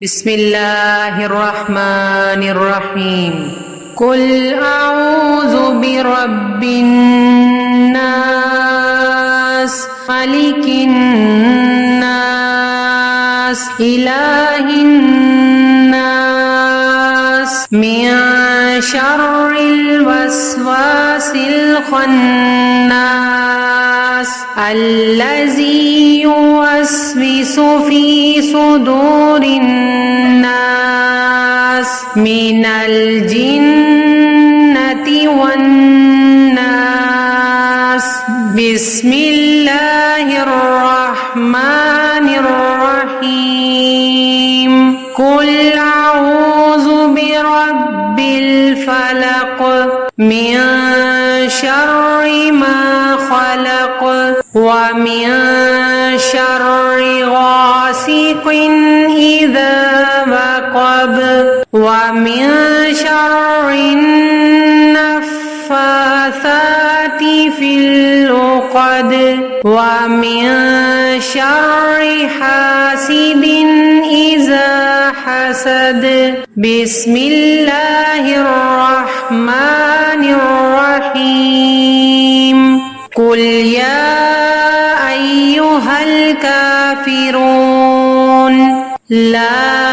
بسم الله الرحمن الرحيم قل أعوذ برب الناس ملك الناس إله الناس من شر الوسواس الخناس الذي يوسوس في صدور الناس من الجنة والناس بسم الله الرحمن الرحيم قل أعوذ برب الفلق من شر ما خلق ومن شر غاسق إذا وقب ومن شر النفاثات في العقد ومن شر حاسد إذا حسد بسم الله الرحمن الرحيم قل يا أيها الكافرون لا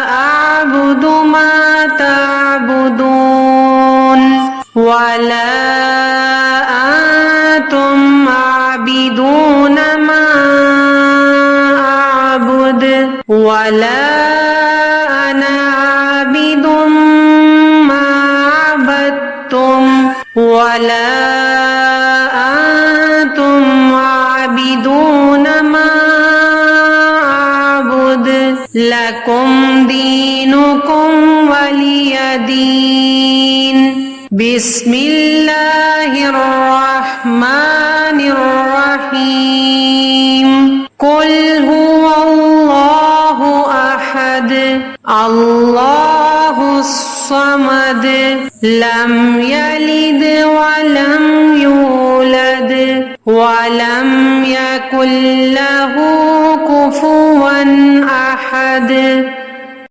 أعبد ما تعبدون ولا أنتم عابدون ما أعبد ولا أنا عابد ما عبدتم ولا أنتم عابدون ما أعبد لكم دينكم ولي دين بسم الله الرحمن الرحيم قل هو الله أحد الله الصمد لم يلد ولم يولد ولم يكن له كفوا أحد